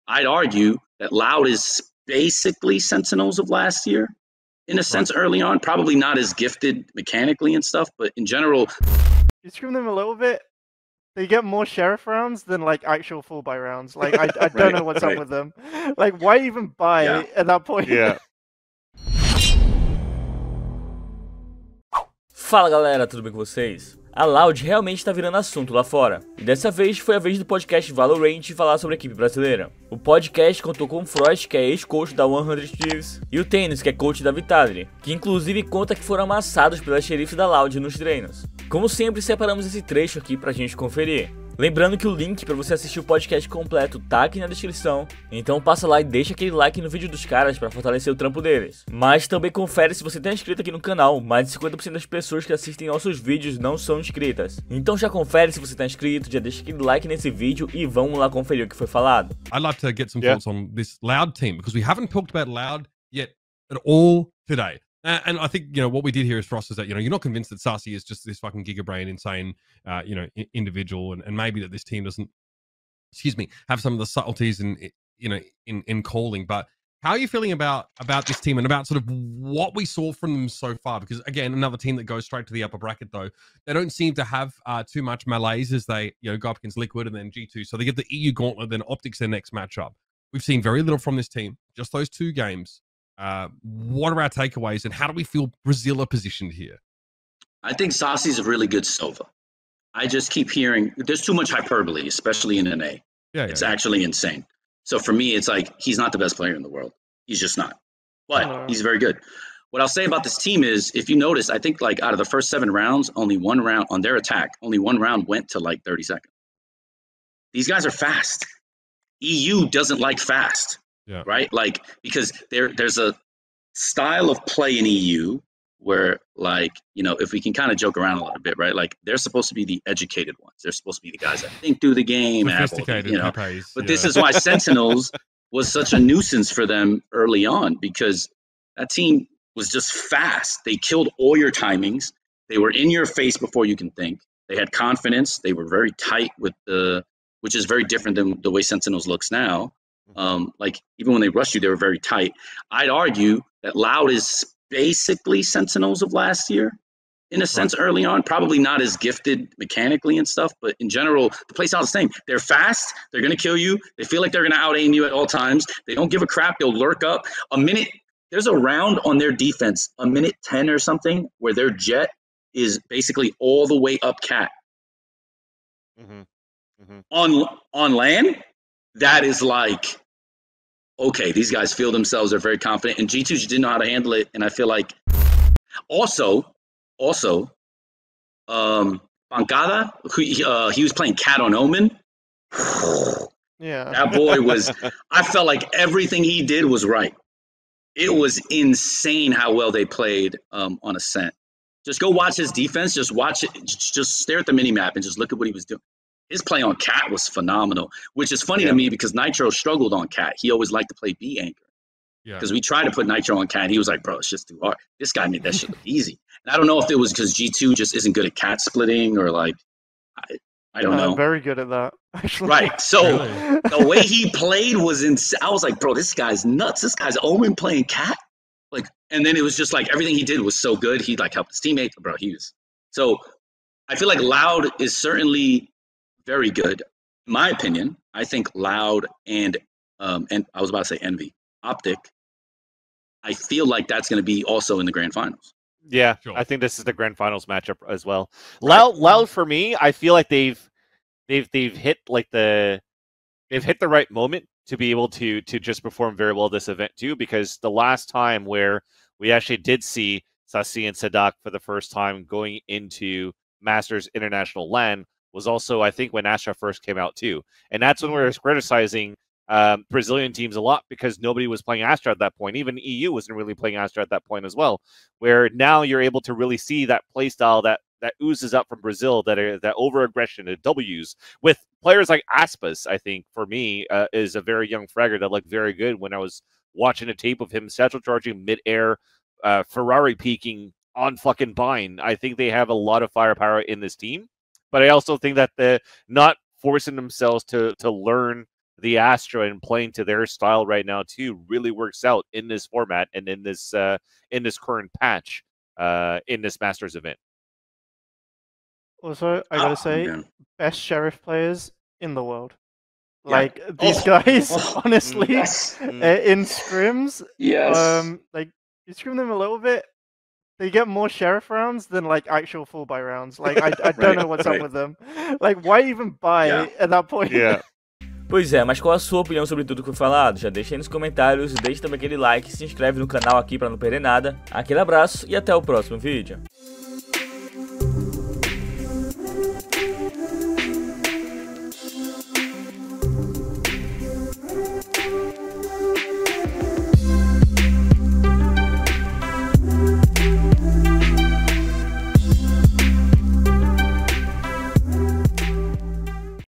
I'd argue that Loud is basically Sentinels of last year, in a sense, early on. Probably not as gifted mechanically and stuff, but in general. You scream them a little bit. They get more sheriff rounds than like actual full buy rounds. Like I don't know what's up with them. Like why even buy at that point? Yeah. Fala galera, tudo bem com vocês? A Loud realmente está virando assunto lá fora, e dessa vez foi a vez do podcast Valorant falar sobre a equipe brasileira. O podcast contou com o Frost, que é ex-coach da 100 Thieves, e o Tênis, que é coach da Vitality, que inclusive conta que foram amassados pela xerife da Loud nos treinos. Como sempre, separamos esse trecho aqui pra gente conferir. Lembrando que o link para você assistir o podcast completo tá aqui na descrição, então passa lá e deixa aquele like no vídeo dos caras para fortalecer o trampo deles. Mas também confere se você tá inscrito aqui no canal, mais de 50% das pessoas que assistem nossos vídeos não são inscritas. Então já confere se você tá inscrito, já deixa aquele like nesse vídeo e vamos lá conferir o que foi falado. I'd like to get some thoughts on this Loud team, because we haven't talked about Loud yet at all today. And I think, what we did here as Frost is that, you're not convinced that Sassy is just this fucking gigabrain, insane, individual, and maybe that this team doesn't, have some of the subtleties in calling. But how are you feeling about this team and about sort of what we saw from them so far? Because again, another team that goes straight to the upper bracket, though, they don't seem to have too much malaise as they, go up against Liquid and then G2. So they get the EU gauntlet, then Optics their next matchup. We've seen very little from this team, just those 2 games. What are our takeaways, and how do we feel Brazil are positioned here? I think Sassy's a really good Sova. I just keep hearing there's too much hyperbole, especially in NA. It's actually insane. So for me, it's like he's not the best player in the world. He's just not. But he's very good. What I'll say about this team is, if you notice, I think like out of the first 7 rounds, only 1 round on their attack, only 1 round went to like 30 seconds. These guys are fast. EU doesn't like fast. Yeah. Right? Like, because there's a style of play in EU where, like, if we can kind of joke around a little bit, right? Like, they're supposed to be the educated ones. They're supposed to be the guys that think through the game. Sophisticated, But this is why Sentinels was such a nuisance for them early on, because that team was just fast. They killed all your timings. They were in your face before you can think. They had confidence. They were very tight which is very different than the way Sentinels looks now. Like, even when they rushed you, they were very tight. I'd argue that Loud is basically Sentinels of last year, in a sense, early on. Probably not as gifted mechanically and stuff, but in general, the play style is the same. They're fast. They're going to kill you. They feel like they're going to out-aim you at all times. They don't give a crap. They'll lurk up. There's a round on their defense, a minute 10 or something, where their jet is basically all the way up cat. On land, that is like, okay, these guys feel themselves, they're very confident, and G2 just didn't know how to handle it. And I feel like also Bancada, he was playing cat on Omen. That boy was, I felt like everything he did was right. It was insane how well they played on Ascent. Just go watch his defense, just watch it, just stare at the minimap and just look at what he was doing. His play on Cat was phenomenal, which is funny to me because Nitro struggled on Cat. He always liked to play B anchor. Because we tried to put Nitro on Cat. He was like, bro, it's just too hard. This guy made that shit look easy. And I don't know if it was because G2 just isn't good at Cat splitting, or like, I don't know. Very good at that, actually. Right. So the way he played was insane. I was like, bro, this guy's nuts. This guy's Omen playing Cat. Like, and then it was just like everything he did was so good. He like helped his teammates. Bro, so I feel like Loud is certainly very good. In my opinion, I think Loud and I was about to say Envy, Optic, I feel like that's going to be also in the grand finals. Yeah, sure. I think this is the grand finals matchup as well. Loud for me, I feel like they've hit like they've hit the right moment to be able to just perform very well this event too, because the last time where we actually did see Sassy and Sadak for the first time going into Masters International LAN was also, I think, when Astra first came out too. And that's when we were criticizing Brazilian teams a lot, because nobody was playing Astra at that point. Even EU wasn't really playing Astra at that point as well, where now you're able to really see that play style that oozes up from Brazil, that over-aggression, the W's, with players like Aspas. I think, for me, is a very young fragger that looked very good when I was watching a tape of him satchel charging mid-air, Ferrari peaking on fucking Bind. I think they have a lot of firepower in this team. But I also think that the not forcing themselves to learn the Astra and playing to their style right now too really works out in this format and in this current patch in this Masters event. Also, I gotta say, man. best Sheriff players in the world. Yeah. Like these guys, honestly, Yes. in scrims, Yes. like you scrim them a little bit, they get more Sheriff rounds than like actual full buy rounds. Like I don't Right, know what's up right. with them. Like why even buy Yeah. at that point? Yeah. Pois é, mas qual a sua opinião sobre tudo que foi falado? Já deixa aí nos comentários, deixa também aquele like, se inscreve no canal aqui pra não perder nada. Aquele abraço e até o próximo vídeo.